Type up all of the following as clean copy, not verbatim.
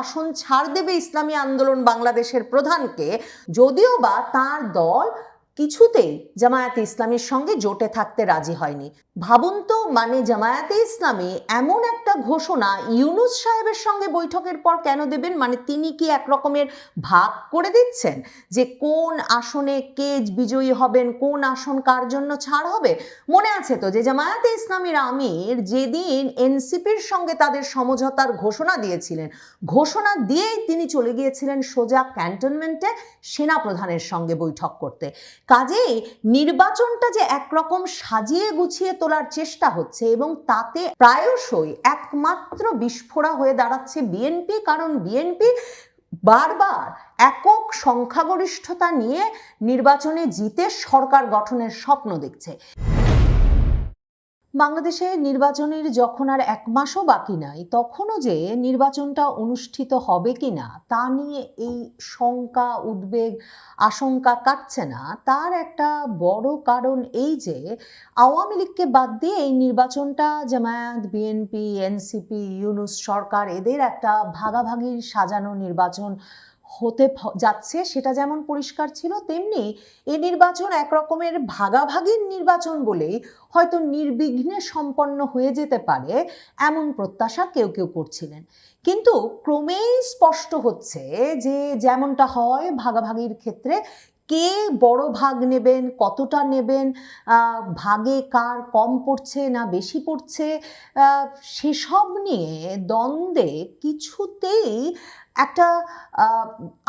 আসন ছাড় দেবে ইসলামী আন্দোলন বাংলাদেশের প্রধানকে, যদিও বা তার দল কিছুতেই জামায়াতে ইসলামীর সঙ্গে জোটে থাকতে রাজি হয়নি। ভাবুন তো, মানে জামায়াতে ইসলামী এমন একটা ঘোষণা ইউনূস সাহেবের সঙ্গে বৈঠকের পর কেন দেবেন? মানে তিনি কি এক রকমের ভাগ করে দিচ্ছেন যে কোন আসনে কে বিজয়ী হবেন, কোন আসন কার জন্য ছাড় হবে? মনে আছে তো যে জামায়াতে ইসলামীর আমির যেদিন এনসিপির সঙ্গে তাদের সমঝোতার ঘোষণা দিয়েছিলেন, ঘোষণা দিয়েই তিনি চলে গিয়েছিলেন সোজা ক্যান্টনমেন্টে সেনাপ্রধানের সঙ্গে বৈঠক করতে। কাজেই নির্বাচনটা যে একরকম সাজিয়ে গুছিয়ে তোলার চেষ্টা হচ্ছে এবং তাতে প্রায়শই একমাত্র বিস্ফোরা হয়ে দাঁড়াচ্ছে বিএনপি, কারণ বিএনপি বারবার একক সংখ্যাগরিষ্ঠতা নিয়ে নির্বাচনে জিতে সরকার গঠনের স্বপ্ন দেখছে। বাংলাদেশে নির্বাচনের যখন আর এক মাসও বাকি নাই, তখনও যে নির্বাচনটা অনুষ্ঠিত হবে কিনা তা নিয়ে এই শঙ্কা, উদ্বেগ, আশঙ্কা কাটছে না, তার একটা বড় কারণ এই যে আওয়ামী লীগকে বাদ দিয়ে এই নির্বাচনটা জামায়াত, বিএনপি, এনসিপি, ইউনূস সরকার এদের একটা ভাগাভাগির সাজানো নির্বাচন হতে যাচ্ছে। সেটা যেমন পরিষ্কার ছিল, তেমনি এই নির্বাচন একরকমের ভাগাভাগির নির্বাচন বলেই হয়তো নির্বিঘ্নে সম্পন্ন হয়ে যেতে পারে এমন প্রত্যাশা কেউ কেউ করছিলেন। কিন্তু ক্রমেই স্পষ্ট হচ্ছে যে যেমনটা হয় ভাগাভাগির ক্ষেত্রে, কে বড় ভাগ নেবেন, কতটা নেবেন, ভাগে কার কম পড়ছে না বেশি পড়ছে, সেসব নিয়ে দ্বন্দ্বে কিছুতেই একটা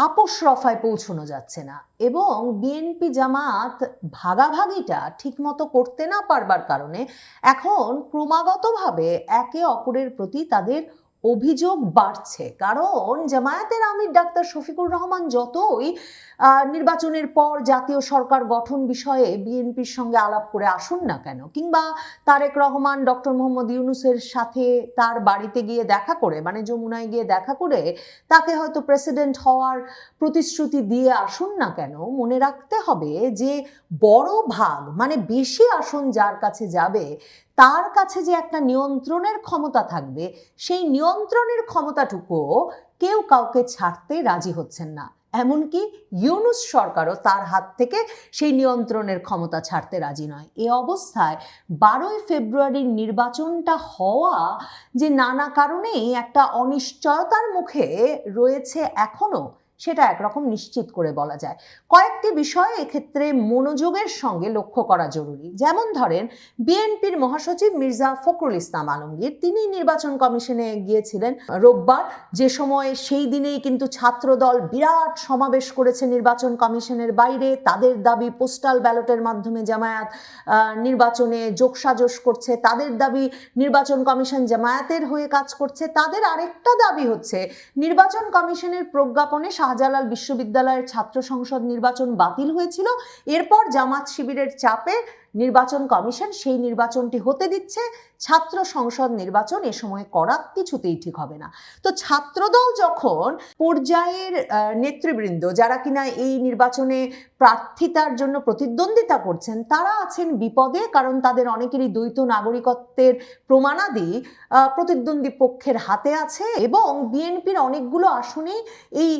আপোষ রফায় পৌঁছানো যাচ্ছে না। এবং বিএনপি জামাত ভাগাভাগিটা ঠিকমতো করতে না পারবার কারণে এখন ক্রমাগতভাবে একে অপরের প্রতি তাদের অভিযোগ বাড়ছে। কারণ জামায়াতের আমির ডাক্তার শফিকুর রহমান যতই নির্বাচনের পর জাতীয় সরকার গঠন বিষয়ে বিএনপির সঙ্গে আলাপ করে আসুন না কেন, কিংবা তারেক রহমান ডক্টর মোহাম্মদ ইউনূসের সাথে তার বাড়িতে গিয়ে দেখা করে, মানে যমুনায় গিয়ে দেখা করে তাকে হয়তো প্রেসিডেন্ট হওয়ার প্রতিশ্রুতি দিয়ে আসুন না কেন, মনে রাখতে হবে যে বড় ভাগ মানে বেশি আসন যার কাছে যাবে তার কাছে যে একটা নিয়ন্ত্রণের ক্ষমতা থাকবে, সেই নিয়ন্ত্রণের ক্ষমতাটুকুও কেউ কাউকে ছাড়তে রাজি হচ্ছেন না। এমনকি ইউনূস সরকারও তার হাত থেকে সেই নিয়ন্ত্রণের ক্ষমতা ছাড়তে রাজি নয়। এ অবস্থায় 12ই ফেব্রুয়ারির নির্বাচনটা হওয়া যে নানা কারণেই একটা অনিশ্চয়তার মুখে রয়েছে এখনো, সেটা একরকম নিশ্চিত করে বলা যায়। কয়েকটি বিষয় এক্ষেত্রে মনোযোগের সঙ্গে লক্ষ্য করা জরুরি। যেমন ধরেন, বিএনপির মহাসচিব মির্জা ফখরুল ইসলাম আলমগীর তিনি নির্বাচন কমিশনে গিয়েছিলেন রোববার, যে সময় সেই দিনেই কিন্তু ছাত্রদল বিরাট সমাবেশ করেছে নির্বাচন কমিশনের বাইরে। তাদের দাবি পোস্টাল ব্যালটের মাধ্যমে জামায়াত নির্বাচনে যোগসাজশ করছে, তাদের দাবি নির্বাচন কমিশন জামায়াতের হয়ে কাজ করছে। তাদের আরেকটা দাবি হচ্ছে নির্বাচন কমিশনের প্রজ্ঞাপনে শাহজালাল বিশ্ববিদ্যালয়ের ছাত্র সংসদ নির্বাচন বাতিল হয়েছিল, এরপর জামাত শিবিরের চাপে নির্বাচন কমিশন সেই নির্বাচনটি হতে দিচ্ছে। ছাত্র সংসদ নির্বাচন এ সময় করা কিছুতেই ঠিক হবে না। তো ছাত্রদল যখন পর্যায়ের নেতৃবৃন্দ যারা কিনা এই নির্বাচনে প্রার্থিতার জন্য প্রতিদ্বন্দ্বিতা করছেন, তারা আছেন বিপদে, কারণ তাদের অনেকেরই দ্বৈত নাগরিকত্বের প্রমাণাদি প্রতিদ্বন্দ্বী পক্ষের হাতে আছে এবং বিএনপির অনেকগুলো আসনেই এই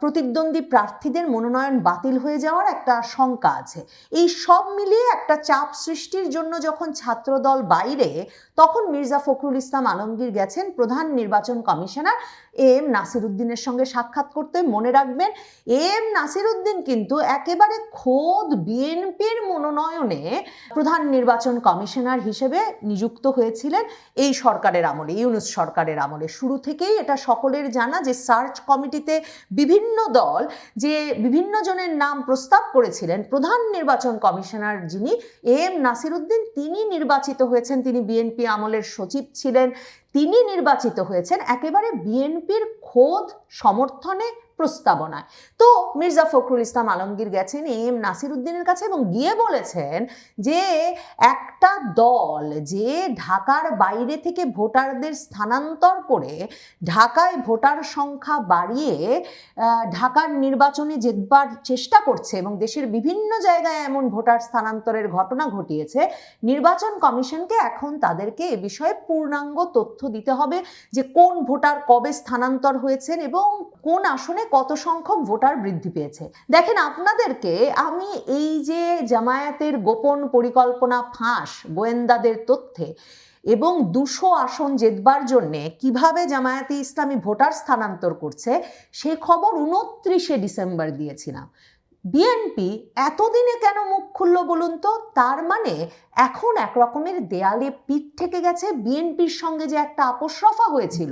প্রতিদ্বন্দ্বী প্রার্থীদের মনোনয়ন বাতিল হয়ে যাওয়ার একটা শঙ্কা আছে। এই সব মিলিয়ে একটা চাপ সৃষ্টির জন্য যখন ছাত্রদল বাইরে, তখন মির্জা ফখরুল ইসলাম আলমগীর গেছেন প্রধান নির্বাচন কমিশনার এম নাসির উদ্দিনের সঙ্গে সাক্ষাৎ করতে। মনে রাখবেন, এম নাসির উদ্দিন কিন্তু একেবারে খোদ বিএনপির মনোনয়নে প্রধান নির্বাচন কমিশনার হিসেবে নিযুক্ত হয়েছিলেন এই সরকারের আমলে, ইউনূস সরকারের আমলে। শুরু থেকেই এটা সকলের জানা যে সার্চ কমিটিতে বিভিন্ন দল যে বিভিন্ন জনের নাম প্রস্তাব করেছিলেন, প্রধান নির্বাচন কমিশনার যিনি এম নাসির উদ্দিন, তিনি নির্বাচিত হয়েছেন, তিনি বিএনপি আমলের সচিব ছিলেন, তিনি নির্বাচিত হয়েছেন একেবারে বিএনপির খোদ সমর্থনে, প্রস্তাবনায়। তো মির্জা ফখরুল ইসলাম আলমগীর গেছেন এম নাসির উদ্দিনের কাছে এবং গিয়ে বলেছেন যে একটা দল যে ঢাকার বাইরে থেকে ভোটারদের স্থানান্তর করে ঢাকায় ভোটার সংখ্যা বাড়িয়ে ঢাকার নির্বাচনে জেতবার চেষ্টা করছে এবং দেশের বিভিন্ন জায়গায় এমন ভোটার স্থানান্তরের ঘটনা ঘটিয়েছে, নির্বাচন কমিশনকে এখন তাদেরকে এ বিষয়ে পূর্ণাঙ্গ তথ্য দিতে হবে যে কোন ভোটার কবে স্থানান্তর হয়েছেন এবং কোন আসনে কত সংখ্যক ভোটার বৃদ্ধি পেয়েছে। দেখেন, আপনাদেরকে আমি এই যে জামায়াতের গোপন পরিকল্পনা ফাঁস গোয়েন্দাদের তথ্যে এবং 200 আসন জেতবার জন্যে কিভাবে জামায়াতে ইসলামী ভোটার স্থানান্তর করছে সে খবর 29শে ডিসেম্বর দিয়েছিলাম। বিএনপি এতদিনে কেন মুখ খুলল বলুন তো? তার মানে এখন এক রকমের দেয়ালে পিঠ ঠেকে গেছে। বিএনপির সঙ্গে যে একটা আপোষ রফা হয়েছিল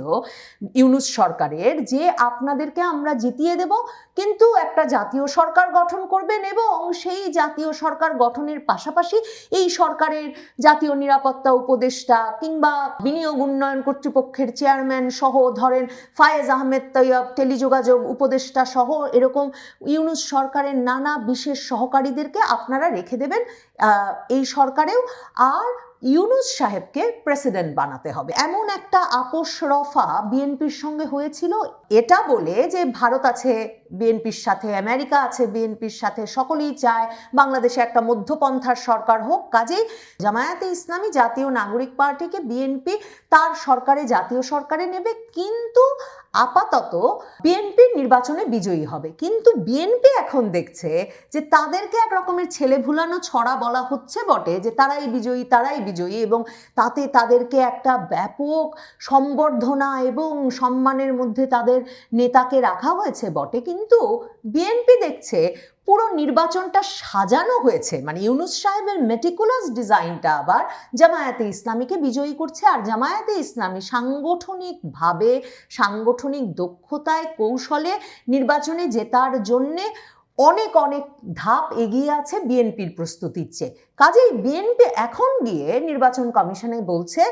ইউনূস সরকারের, যে আপনাদেরকে আমরা জিতিয়ে দেব কিন্তু একটা জাতীয় সরকার গঠন করবেন এবং সেই জাতীয় সরকার গঠনের পাশাপাশি এই সরকারের জাতীয় নিরাপত্তা উপদেষ্টা কিংবা বিনিয়োগ উন্নয়ন কর্তৃপক্ষের চেয়ারম্যান সহ, ধরেন ফায়েজ আহমেদ তৈয়ব টেলিযোগাযোগ উপদেষ্টা সহ, এরকম ইউনূস সরকারের নানা বিশেষ সহকারীদেরকে আপনারা রেখে দেবেন এই সরকারেও, আর ইউনূস সাহেবকে প্রেসিডেন্ট বানাতে হবে। এমন একটা আপোষ রফা বিএনপির সঙ্গে হয়েছিল, এটা বলে যে ভারত আছে বিএনপির সাথে, আমেরিকা আছে বিএনপির সাথে, সকলেই চায় বাংলাদেশে একটা মধ্যপন্থার সরকার হোক। কাজেই জামায়াতে ইসলামী জাতীয় নাগরিক পার্টিকে বিএনপি তার সরকারে, জাতীয় সরকারে নেবে, কিন্তু আপাতত বিএনপির নির্বাচনে বিজয়ী হবে। কিন্তু বিএনপি এখন দেখছে যে তাদেরকে এক রকমের ছেলে ভুলানো ছড়া বলা হচ্ছে বটে যে তারাই বিজয়ী, তারাই বিজয়ী, এবং তাতে তাদেরকে একটা ব্যাপক সম্বর্ধনা এবং সম্মানের মধ্যে তাদের নেতাকে রাখা হয়েছে বটে, কিন্তু বিএনপি দেখছে পুরো নির্বাচনটা সাজানো হয়েছে, মানে ইউনূস সাহেবের মেটিকুলাস ডিজাইনটা আবার জামায়াতে ইসলামীকে বিজয়ী করছে। আর জামায়াতে ইসলামী সাংগঠনিকভাবে, সাংগঠনিক দক্ষতায়, কৌশলে নির্বাচনে জেতার জন্যে অনেক অনেক ধাপ এগিয়ে আছে বিএনপির প্রস্তুতির চেয়ে। কাজেই বিএনপি এখন গিয়ে নির্বাচন কমিশনে বলছে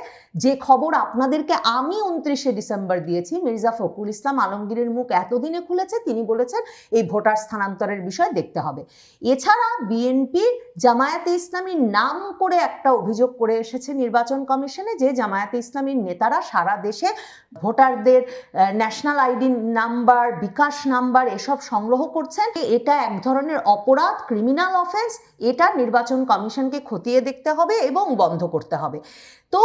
যে খবর আপনাদেরকে আমি 29শে ডিসেম্বর দিয়েছি, মির্জা ফখরুল ইসলাম আলমগীরের মুখ এতদিনে খুলেছে, তিনি বলেছেন এই ভোটার স্থানান্তরের বিষয় দেখতে হবে। এছাড়া বিএনপি জামায়াতে ইসলামীর নাম করে একটা অভিযোগ করে এসেছে নির্বাচন কমিশনে যে জামায়াতে ইসলামীর নেতারা সারা দেশে ভোটারদের ন্যাশনাল আইডি নাম্বার, বিকাশ নাম্বার এসব সংগ্রহ করছেন। এটা এক ধরনের অপরাধ, ক্রিমিনাল অফেন্স। এটা নির্বাচন কমিশনকে খতিয়ে দেখতে হবে এবং বন্ধ করতে হবে। তো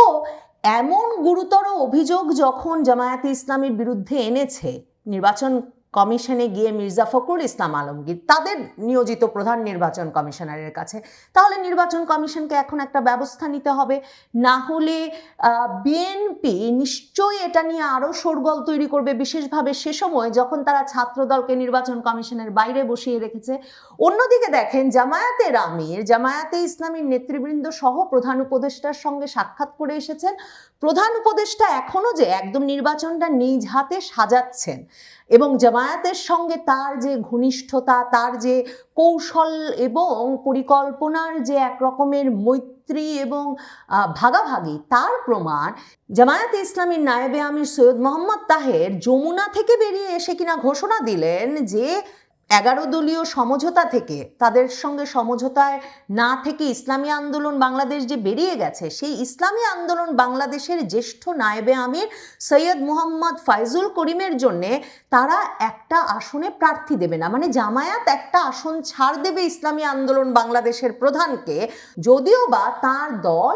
এমন গুরুতর অভিযোগ যখন জামায়াতে ইসলামীর বিরুদ্ধে এনেছে নির্বাচন কমিশনে গিয়ে মির্জা ফখরুল ইসলাম আলমগীর তাদের নিয়োজিত প্রধান নির্বাচন কমিশনারের কাছে, তাহলে নির্বাচন কমিশনকে এখন একটা ব্যবস্থা নিতে হবে। না হলে বিএনপি নিশ্চয়ই এটা নিয়ে আরও শোরগোল তৈরি করবে, বিশেষভাবে সে সময় যখন তারা ছাত্রদলকে নির্বাচন কমিশনের বাইরে বসিয়ে রেখেছে। অন্যদিকে দেখেন, জামায়াতের আমির, জামায়াতে ইসলামীর নেতৃবৃন্দ সহ প্রধান উপদেষ্টার সঙ্গে সাক্ষাৎ করে এসেছেন। প্রধান উপদেষ্টা এখনও যে একদম নির্বাচনটা নিজ হাতে সাজাচ্ছেন এবং জামায়াতের সঙ্গে তার যে ঘনিষ্ঠতা, তার যে কৌশল এবং পরিকল্পনার যে এক রকমের মৈত্রী এবং ভাগাভাগি, তার প্রমাণ জামায়াতে ইসলামীর নায়েবে আমির সৈয়দ মোহাম্মদ তাহের যমুনা থেকে বেরিয়ে এসে কিনা ঘোষণা দিলেন যে 11 দলীয় সমঝোতা থেকে, তাদের সঙ্গে সমঝোতায় না থেকে ইসলামী আন্দোলন বাংলাদেশ যে বেরিয়ে গেছে, সেই ইসলামী আন্দোলন বাংলাদেশের জ্যেষ্ঠ নায়েবে আমির সৈয়দ মুহাম্মদ ফাইজুল করিমের জন্যে তারা একটা আসনে প্রার্থী দেবে না, মানে জামায়াত একটা আসন ছাড় দেবে ইসলামী আন্দোলন বাংলাদেশের প্রধানকে, যদিও বা তার দল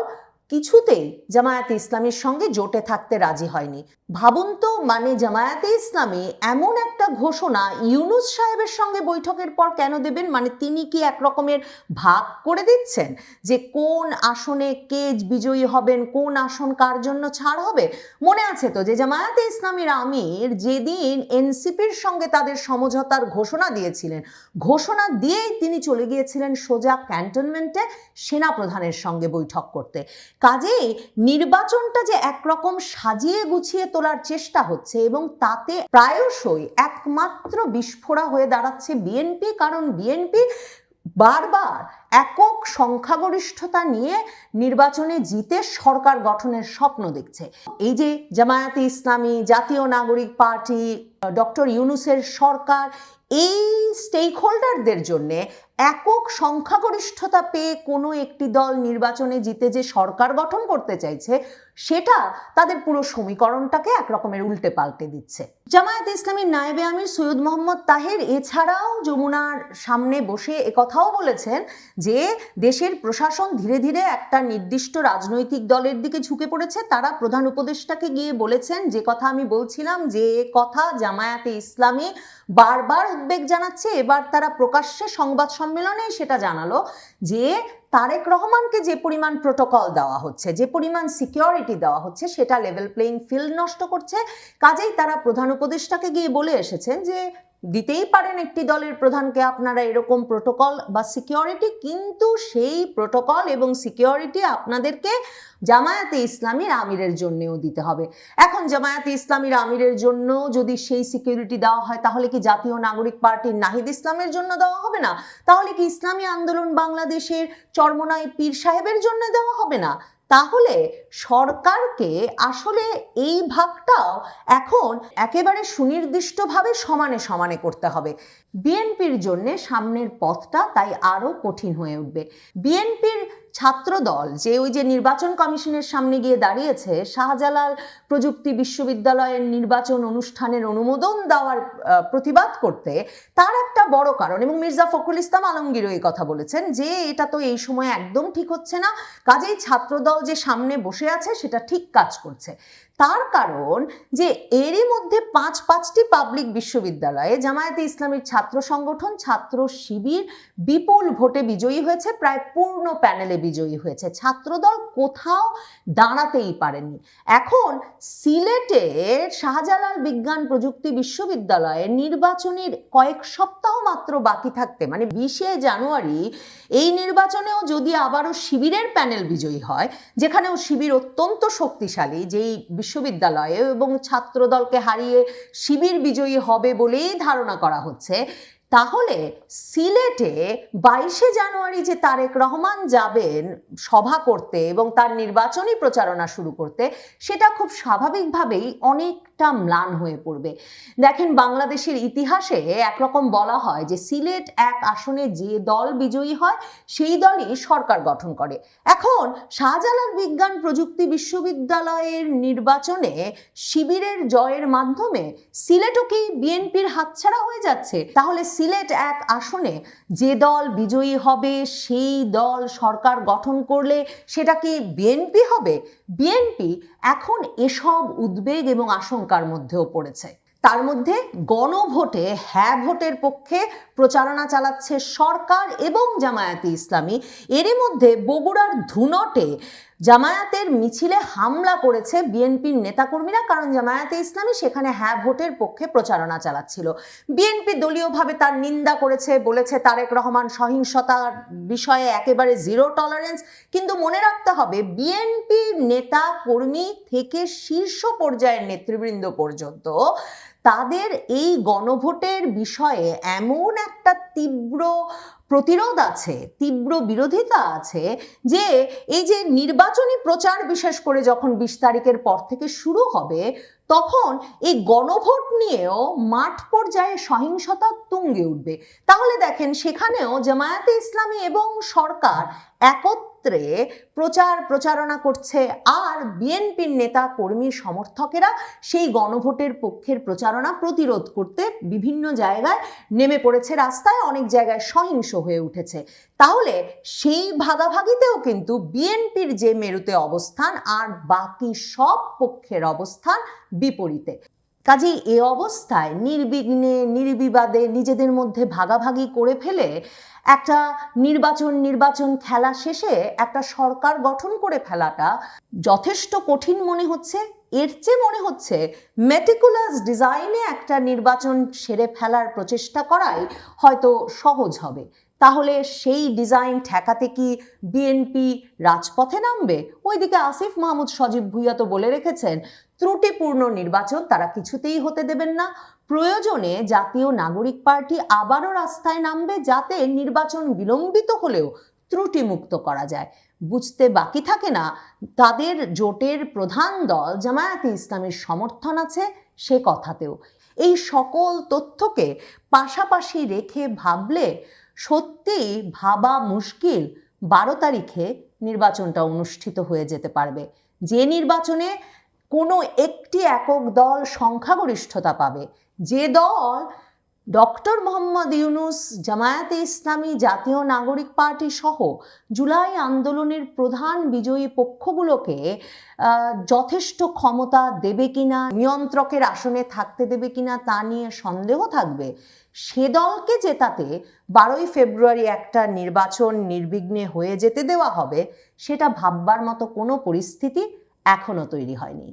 কিছুতেই জামায়াতে ইসলামীর সঙ্গে জোটে থাকতে রাজি হয়নি। ভাবুন তো, মানে জামায়াতে ইসলামী এমন একটা ঘোষণা ইউনূস সাহেবের সঙ্গে বৈঠকের পর কেন দেবেন? মানে তিনি কি এক রকমের ভাগ করে দিচ্ছেন যে কোন আসনে কে বিজয়ী হবেন, কোন আসন কার জন্য ছাড় হবে? মনে আছে তো যে জামায়াতে ইসলামীর আমির যেদিন এনসিপির সঙ্গে তাদের সমঝোতার ঘোষণা দিয়েছিলেন, ঘোষণা দিয়েই তিনি চলে গিয়েছিলেন সোজা ক্যান্টনমেন্টে সেনা প্রধানের সঙ্গে বৈঠক করতে। কাজেই নির্বাচনটা যে একরকম সাজিয়ে গুছিয়ে তোলার চেষ্টা হচ্ছে এবং তাতে প্রায়শই একমাত্র বিস্ফোরা হয়ে দাঁড়াচ্ছে বিএনপি, কারণ বিএনপি বারবার একক সংখ্যাগরিষ্ঠতা নিয়ে নির্বাচনে জিতে সরকার গঠনের স্বপ্ন দেখছে। এই যে জামায়াতে ইসলামী, জাতীয় নাগরিক পার্টি, ডক্টর ইউনূসের সরকার, এই স্টেক হোল্ডারদের জন্যে একক সংখ্যাগরিষ্ঠতা পেয়ে কোনো একটি দল নির্বাচনে জিতে যে সরকার গঠন করতে চাইছে, সেটা তাদের পুরো সমীকরণটাকে একরকমের উল্টে পাল্টে দিচ্ছে। জামায়াতে ইসলামীর নায়েবে আমির সৈয়দ মোহাম্মদ তাহের এছাড়াও যমুনার সামনে বসে একথাও বলেছেন যে দেশের প্রশাসন ধীরে ধীরে একটা নির্দিষ্ট রাজনৈতিক দলের দিকে ঝুঁকে পড়েছে। তারা প্রধান উপদেষ্টাকে গিয়ে বলেছেন যে কথা আমি বলছিলাম, যে কথা জামায়াতে ইসলামী বারবার উদ্বেগ জানাচ্ছে, এবার তারা প্রকাশ্যে সংবাদ সম্মেলনে সেটা জানালো যে তারেক রহমানকে যে পরিমাণ প্রোটোকল দেওয়া হচ্ছে, যে পরিমাণ সিকিউরিটি দেওয়া হচ্ছে, সেটা লেভেল প্লেইং ফিল্ড নষ্ট করছে। কাজেই তারা প্রধান উপদেষ্টাকে গিয়ে বলে এসেছেন যে দিতেই পারেন একটি দলের প্রধানকে আপনারা এরকম প্রোটোকল বা সিকিউরিটি, কিন্তু সেই প্রোটোকল এবং সিকিউরিটি আপনাদেরকে জামায়াতে ইসলামীর আমিরের জন্যও দিতে হবে। এখন জামায়াতে ইসলামীর আমিরের জন্য যদি সেই সিকিউরিটি দেওয়া হয়, তাহলে কি জাতীয় নাগরিক পার্টির নাহিদ ইসলামের জন্য দেওয়া হবে না? তাহলে কি ইসলামী আন্দোলন বাংলাদেশের চরমোনাই পীর সাহেবের জন্য দেওয়া হবে না? তাহলে সরকারকে আসলে এই ভাগটাও এখন একেবারে সুনির্দিষ্টভাবে সমানে সমানে করতে হবে। বিএনপির জন্য সামনের পথটা তাই আরো কঠিন হয়ে উঠবে। বিএনপির ছাত্রদল যে ওই যে নির্বাচন কমিশনের সামনে গিয়ে দাঁড়িয়েছে শাহজালাল প্রযুক্তি বিশ্ববিদ্যালয়ের নির্বাচন অনুষ্ঠানের অনুমোদন দেওয়ার প্রতিবাদ করতে, তার একটা বড় কারণ, এবং মির্জা ফখরুল ইসলাম আলমগীরও এই কথা বলেছেন যে এটা তো এই সময় একদম ঠিক হচ্ছে না, কাজেই ছাত্রদল যে সামনে বসে আছে সেটা ঠিক কাজ করছে। তার কারণ যে এরই মধ্যে পাঁচটি পাবলিক বিশ্ববিদ্যালয়ে জামায়াতে ইসলামীর ছাত্র সংগঠন ছাত্র শিবির বিপুল ভোটে বিজয়ী হয়েছে, প্রায় পূর্ণ প্যানেলে বিজয়ী হয়েছে। ছাত্রদল কোথাও দাঁড়াতেই পারেনি। এখন সিলেটের শাহজালাল বিজ্ঞান প্রযুক্তি বিশ্ববিদ্যালয়ে নির্বাচনের কয়েক সপ্তাহ মাত্র বাকি থাকতে, মানে 20শে জানুয়ারি এই নির্বাচনেও যদি আবারও শিবিরের প্যানেল বিজয়ী হয়, যেখানেও শিবির অত্যন্ত শক্তিশালী, যেই বিশ্ববিদ্যালয়ে, এবং ছাত্রদলকে হারিয়ে শিবির বিজয়ী হবে বলেই ধারণা করা হচ্ছে, তাহলে সিলেটে 22শে জানুয়ারি যে তারেক রহমান যাবেন সভা করতে এবং তার নির্বাচনী প্রচারণা শুরু করতে, সেটা খুব স্বাভাবিকভাবেই অনেকটা ম্লান হয়ে পড়বে। দেখেন, বাংলাদেশের ইতিহাসে একরকম বলা হয় যে সিলেট এক আসনে যে দল বিজয়ী হয় সেই দলই সরকার গঠন করে। এখন শাহজালাল বিজ্ঞান প্রযুক্তি বিশ্ববিদ্যালয়ের নির্বাচনে শিবিরের জয়ের মাধ্যমে সিলেটও কি বিএনপির হাতছাড়া হয়ে যাচ্ছে? তাহলে সিলেট এক আসনে যে দল বিজয়ী হবে সেই দল সরকার গঠন করলে সেটা কি বিএনপি হবে? বিএনপি এখন এসব উদ্বেগ এবং আশঙ্কার মধ্যেও পড়েছে। তার মধ্যে গণভোটে হ্যাঁ ভোটের পক্ষে প্রচারণা চালাচ্ছে সরকার এবং জামায়াতে ইসলামী। এরই মধ্যে বগুড়ার ধুনটে জামায়াতের মিছিলে হামলা করেছে বিএনপির নেতাকর্মীরা, কারণ জামায়াতে ইসলামী সেখানে হ্যাঁ ভোটের পক্ষে প্রচারণা চালাচ্ছিল। বিএনপি দলীয়ভাবে তার নিন্দা করেছে, বলেছে তারেক রহমান সহিংসতার বিষয়ে একেবারে জিরো টলারেন্স। কিন্তু মনে রাখতে হবে, বিএনপির নেতা কর্মী থেকে শীর্ষ পর্যায়ের নেতৃবৃন্দ পর্যন্ত তাদের এই গণভোটের বিষয়ে এমন একটা তীব্র প্রতিরোধ আছে, তীব্র বিরোধিতা আছে, যে এই যে নির্বাচনী প্রচার বিশেষ করে যখন 20 তারিখের পর থেকে শুরু হবে, তখন এই গণভোট নিয়েও মাঠ পর্যায়ে সহিংসতা তুঙ্গে উঠবে। তাহলে দেখেন, সেখানেও জামায়াতে ইসলামী এবং সরকার একত্রে প্রচারণা করছে, আর বিএনপির নেতা কর্মী সমর্থকেরা সেই গণভোটের পক্ষের প্রচারণা প্রতিরোধ করতে বিভিন্ন জায়গায় নেমে পড়েছে রাস্তায়, অনেক জায়গায় সহিংস হয়ে উঠেছে। তাহলে সেই ভাগাভাগিতেও কিন্তু বিএনপির যে মেরুতে অবস্থান আর বাকি সব পক্ষের অবস্থান বিপরীতে। কাজেই এ অবস্থায় নির্বিঘ্নে নির্বিবাদে নিজেদের মধ্যে ভাগাভাগি করে ফেলে একটা নির্বাচন খেলা শেষে একটা সরকার গঠন করে ফেলাটা যথেষ্ট কঠিন মনে হচ্ছে। এর চেয়ে মনে হচ্ছে মেটিকুলাস ডিজাইনে একটা নির্বাচন সেরে ফেলার প্রচেষ্টা করাই হয়তো সহজ হবে। তাহলে সেই ডিজাইন ঠেকাতে কি বিএনপি রাজপথে নামবে? ওইদিকে আসিফ মাহমুদ সজীব ভুইয়া তো বলে রেখেছেন, ত্রুটিপূর্ণ নির্বাচন তারা কিছুতেই হতে দেবেন না। প্রয়োজনে জাতীয় নাগরিক পার্টি আবারও রাস্তায় নামবে, যাতে নির্বাচন বিলম্বিত হলেও ত্রুটিমুক্ত করা যায়। বুঝতে বাকি থাকে না তাদের জোটের প্রধান দল জামায়াতে ইসলামীর সমর্থন আছে সে কথাতেও। এই সকল তথ্যকে পাশাপাশি রেখে ভাবলে সত্যিই ভাবা মুশকিল 12 তারিখে নির্বাচনটা অনুষ্ঠিত হয়ে যেতে পারবে, যে নির্বাচনে কোনো একটি একক দল সংখ্যাগরিষ্ঠতা পাবে, যে দল ডক্টর মোহাম্মদ ইউনূস, জামায়াতে ইসলামী, জাতীয় নাগরিক পার্টি সহ জুলাই আন্দোলনের প্রধান বিজয়ী পক্ষগুলোকে যথেষ্ট ক্ষমতা দেবে কিনা, নিয়ন্ত্রকের আসনে থাকতে দেবে কিনা তা নিয়ে সন্দেহ থাকবে, সে দলকে জেতাতে 12ই ফেব্রুয়ারি একটা নির্বাচন নির্বিঘ্নে হয়ে যেতে দেওয়া হবে, সেটা ভাববার মতো কোনো পরিস্থিতি এখনো তৈরি হয়নি।